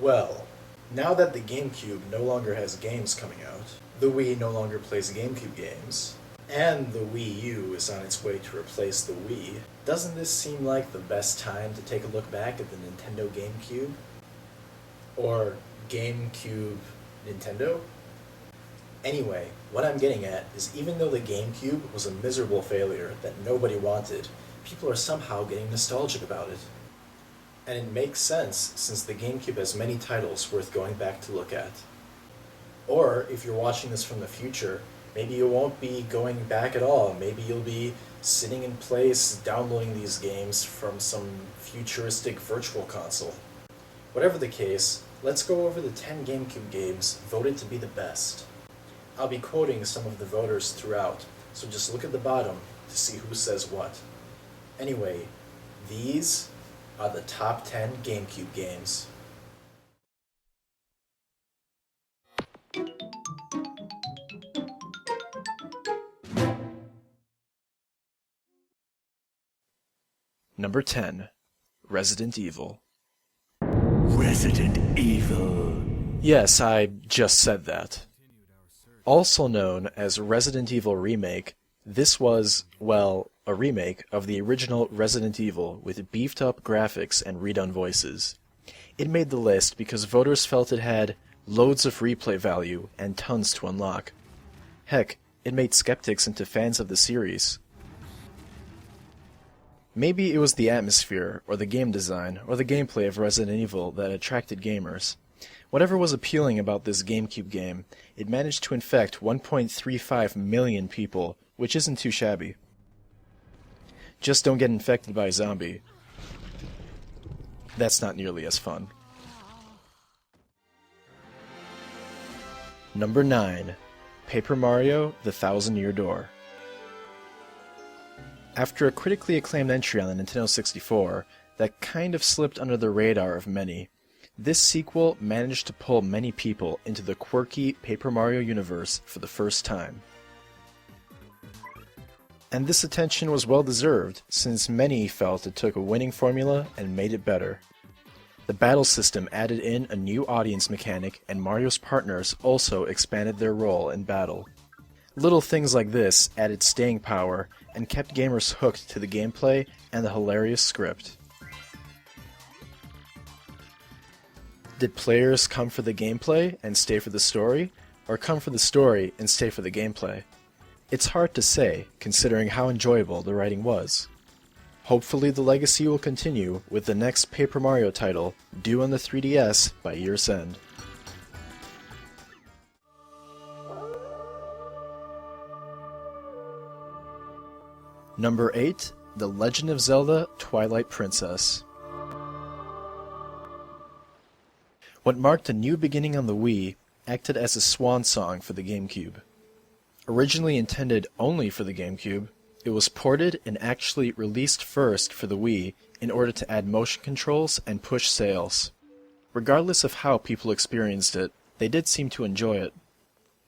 Well, now that the GameCube no longer has games coming out, the Wii no longer plays GameCube games, and the Wii U is on its way to replace the Wii, doesn't this seem like the best time to take a look back at the Nintendo GameCube? Or GameCube Nintendo? Anyway, what I'm getting at is even though the GameCube was a miserable failure that nobody wanted, people are somehow getting nostalgic about it. And it makes sense since the GameCube has many titles worth going back to look at. Or, if you're watching this from the future, maybe you won't be going back at all. Maybe you'll be sitting in place downloading these games from some futuristic virtual console. Whatever the case, let's go over the 10 GameCube games voted to be the best. I'll be quoting some of the voters throughout, so just look at the bottom to see who says what. Anyway, these are the top 10 GameCube games. Number 10. Resident Evil. Resident Evil. Yes, I just said that. Also known as Resident Evil Remake, this was, well, a remake of the original Resident Evil with beefed up graphics and redone voices. It made the list because voters felt it had loads of replay value and tons to unlock. Heck, it made skeptics into fans of the series. Maybe it was the atmosphere, or the game design, or the gameplay of Resident Evil that attracted gamers. Whatever was appealing about this GameCube game, it managed to infect 1.35 million people, which isn't too shabby. Just don't get infected by a zombie. That's not nearly as fun. Number 9. Paper Mario: The Thousand-Year Door. After a critically acclaimed entry on the Nintendo 64 that kind of slipped under the radar of many, this sequel managed to pull many people into the quirky Paper Mario universe for the first time. And this attention was well deserved, since many felt it took a winning formula and made it better. The battle system added in a new audience mechanic, and Mario's partners also expanded their role in battle. Little things like this added staying power and kept gamers hooked to the gameplay and the hilarious script. Did players come for the gameplay and stay for the story, or come for the story and stay for the gameplay? It's hard to say, considering how enjoyable the writing was. Hopefully the legacy will continue with the next Paper Mario title due on the 3DS by year's end. Number 8. The Legend of Zelda: Twilight Princess. What marked a new beginning on the Wii acted as a swan song for the GameCube. Originally intended only for the GameCube, it was ported and actually released first for the Wii in order to add motion controls and push sales. Regardless of how people experienced it, they did seem to enjoy it.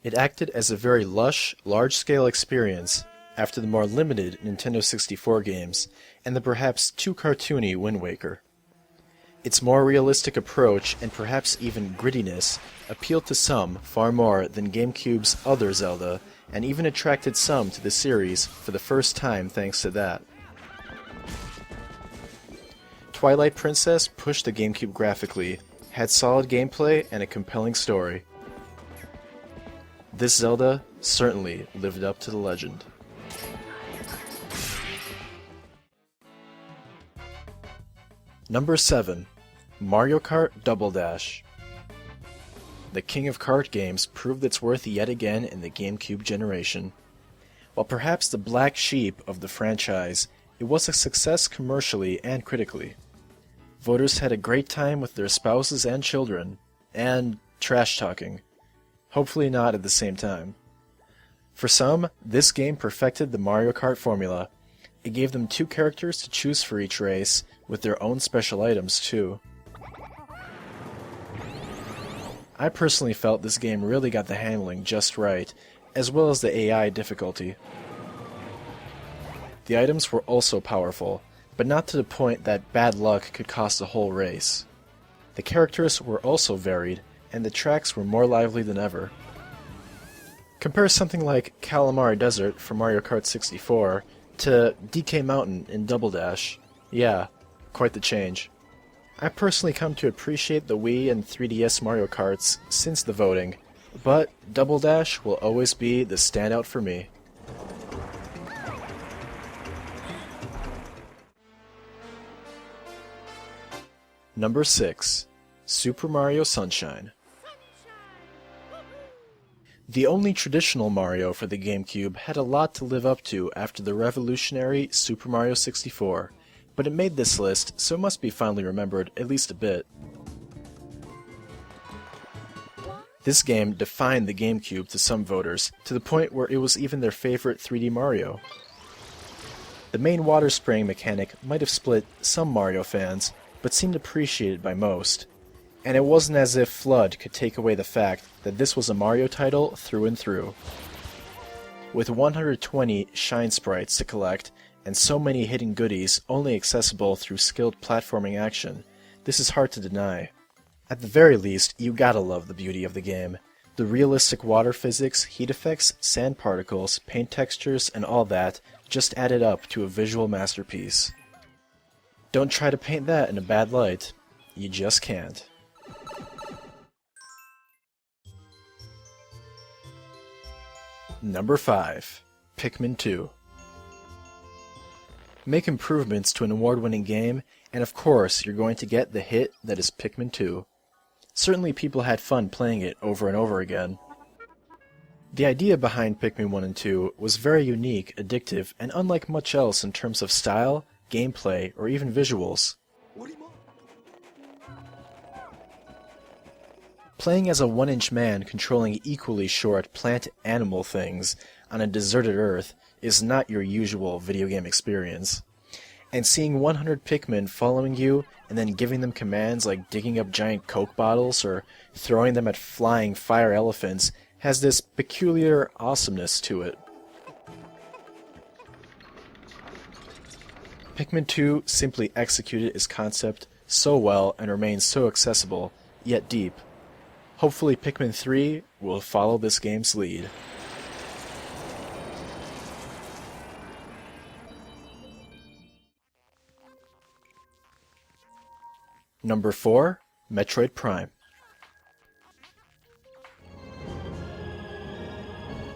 It acted as a very lush, large-scale experience after the more limited Nintendo 64 games and the perhaps too cartoony Wind Waker. Its more realistic approach and perhaps even grittiness appealed to some far more than GameCube's other Zelda, and even attracted some to the series for the first time thanks to that. Twilight Princess pushed the GameCube graphically, had solid gameplay and a compelling story. This Zelda certainly lived up to the legend. Number 7. Mario Kart Double Dash. The king of kart games proved its worth yet again in the GameCube generation. While perhaps the black sheep of the franchise, it was a success commercially and critically. Voters had a great time with their spouses and children, and trash-talking. Hopefully not at the same time. For some, this game perfected the Mario Kart formula. It gave them 2 characters to choose for each race, with their own special items too. I personally felt this game really got the handling just right, as well as the AI difficulty. The items were also powerful, but not to the point that bad luck could cost a whole race. The characters were also varied, and the tracks were more lively than ever. Compare something like Calamari Desert for Mario Kart 64 to DK Mountain in Double Dash. Yeah, quite the change. I personally come to appreciate the Wii and 3DS Mario Karts since the voting, but Double Dash will always be the standout for me. Number 6. Super Mario Sunshine. The only traditional Mario for the GameCube had a lot to live up to after the revolutionary Super Mario 64, but it made this list, so it must be fondly remembered at least a bit. This game defined the GameCube to some voters, to the point where it was even their favorite 3D Mario. The main water spraying mechanic might have split some Mario fans, but seemed appreciated by most. And it wasn't as if FLUDD could take away the fact that this was a Mario title through and through. With 120 Shine Sprites to collect, and so many hidden goodies only accessible through skilled platforming action, this is hard to deny. At the very least, you gotta love the beauty of the game. The realistic water physics, heat effects, sand particles, paint textures, and all that just added up to a visual masterpiece. Don't try to paint that in a bad light. You just can't. Number 5. Pikmin 2. Make improvements to an award-winning game, and of course you're going to get the hit that is Pikmin 2. Certainly people had fun playing it over and over again. The idea behind Pikmin 1 and 2 was very unique, addictive, and unlike much else in terms of style, gameplay, or even visuals. Playing as a 1-inch man controlling equally short plant-animal things on a deserted Earth is not your usual video game experience. And seeing 100 Pikmin following you and then giving them commands like digging up giant Coke bottles or throwing them at flying fire elephants has this peculiar awesomeness to it. Pikmin 2 simply executed its concept so well and remains so accessible, yet deep. Hopefully Pikmin 3 will follow this game's lead. Number 4. Metroid Prime.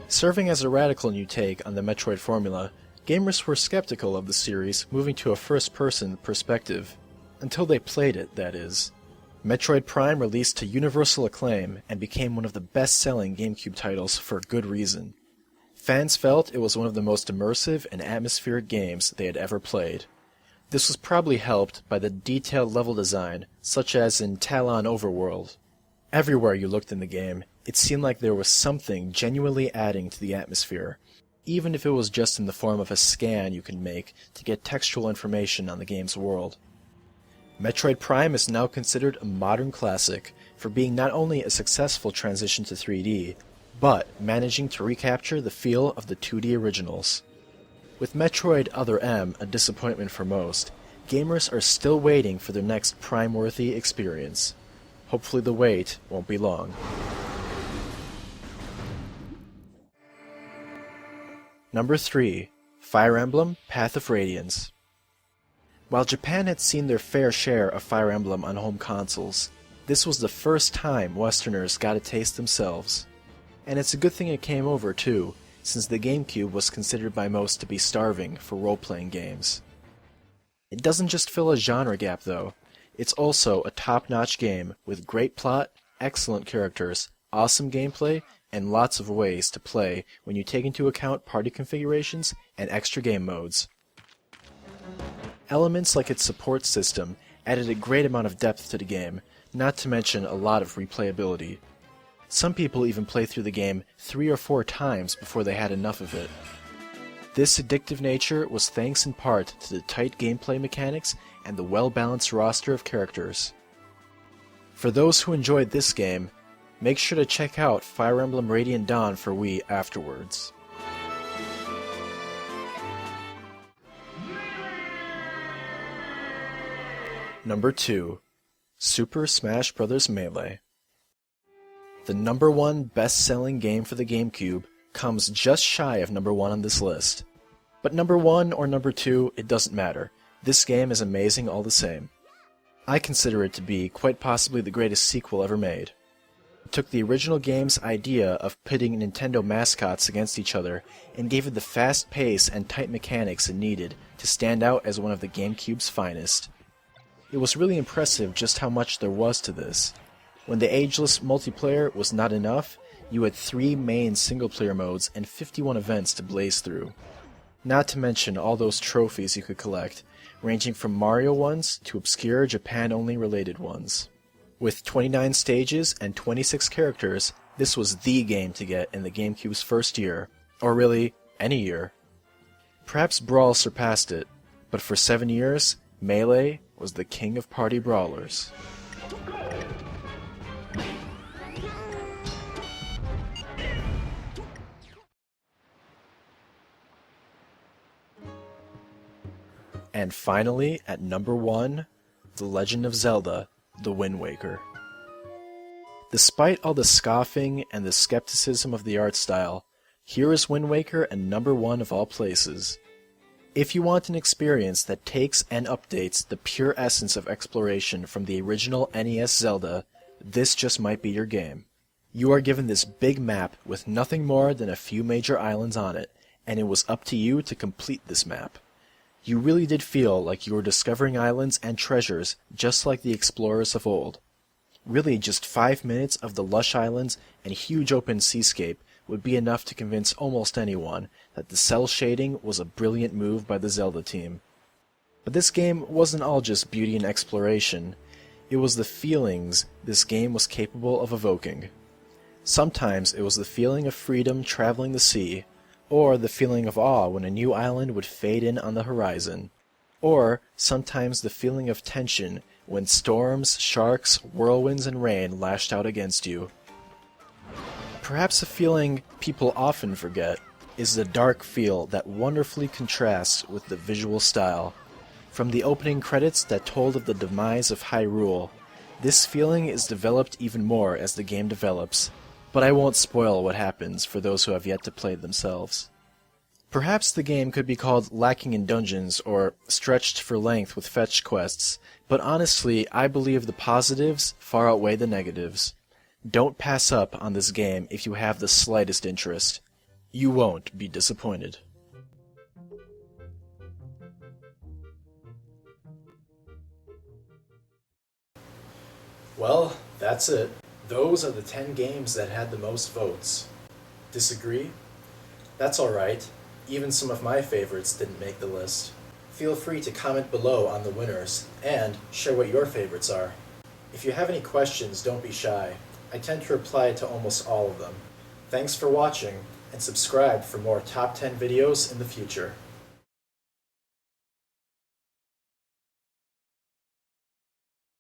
Serving as a radical new take on the Metroid formula, gamers were skeptical of the series moving to a first-person perspective. Until they played it, that is. Metroid Prime released to universal acclaim and became one of the best-selling GameCube titles for good reason. Fans felt it was one of the most immersive and atmospheric games they had ever played. This was probably helped by the detailed level design, such as in Talon Overworld. Everywhere you looked in the game, it seemed like there was something genuinely adding to the atmosphere, even if it was just in the form of a scan you can make to get textual information on the game's world. Metroid Prime is now considered a modern classic for being not only a successful transition to 3D, but managing to recapture the feel of the 2D originals. With Metroid Other M a disappointment for most, gamers are still waiting for their next Prime-worthy experience. Hopefully the wait won't be long. Number 3. Fire Emblem Path of Radiance. While Japan had seen their fair share of Fire Emblem on home consoles, this was the first time Westerners got a taste themselves. And it's a good thing it came over too, since the GameCube was considered by most to be starving for role-playing games. It doesn't just fill a genre gap though, it's also a top-notch game with great plot, excellent characters, awesome gameplay, and lots of ways to play when you take into account party configurations and extra game modes. Elements like its support system added a great amount of depth to the game, not to mention a lot of replayability. Some people even play through the game 3 or 4 times before they had enough of it. This addictive nature was thanks in part to the tight gameplay mechanics and the well-balanced roster of characters. For those who enjoyed this game, make sure to check out Fire Emblem Radiant Dawn for Wii afterwards. Number 2. Super Smash Bros. Melee. The #1 best-selling game for the GameCube comes just shy of #1 on this list. But #1 or #2, it doesn't matter. This game is amazing all the same. I consider it to be quite possibly the greatest sequel ever made. It took the original game's idea of pitting Nintendo mascots against each other and gave it the fast pace and tight mechanics it needed to stand out as one of the GameCube's finest. It was really impressive just how much there was to this. When the ageless multiplayer was not enough, you had 3 main single-player modes and 51 events to blaze through. Not to mention all those trophies you could collect, ranging from Mario ones to obscure Japan-only related ones. With 29 stages and 26 characters, this was the game to get in the GameCube's first year, or really, any year. Perhaps Brawl surpassed it, but for 7 years, Melee was the king of party brawlers. And finally, at #1, The Legend of Zelda, The Wind Waker. Despite all the scoffing and the skepticism of the art style, here is Wind Waker at #1 of all places. If you want an experience that takes and updates the pure essence of exploration from the original NES Zelda, this just might be your game. You are given this big map with nothing more than a few major islands on it, and it was up to you to complete this map. You really did feel like you were discovering islands and treasures just like the explorers of old. Really, just 5 minutes of the lush islands and huge open seascape would be enough to convince almost anyone that the cell shading was a brilliant move by the Zelda team. But this game wasn't all just beauty and exploration. It was the feelings this game was capable of evoking. Sometimes it was the feeling of freedom traveling the sea, or the feeling of awe when a new island would fade in on the horizon, or sometimes the feeling of tension when storms, sharks, whirlwinds, and rain lashed out against you. Perhaps a feeling people often forget is the dark feel that wonderfully contrasts with the visual style. From the opening credits that told of the demise of Hyrule, this feeling is developed even more as the game develops, but I won't spoil what happens for those who have yet to play it themselves. Perhaps the game could be called lacking in dungeons or stretched for length with fetch quests, but honestly, I believe the positives far outweigh the negatives. Don't pass up on this game if you have the slightest interest. You won't be disappointed. Well, that's it. Those are the 10 games that had the most votes. Disagree? That's alright. Even some of my favorites didn't make the list. Feel free to comment below on the winners, and share what your favorites are. If you have any questions, don't be shy. I tend to reply to almost all of them. Thanks for watching, and subscribe for more top 10 videos in the future.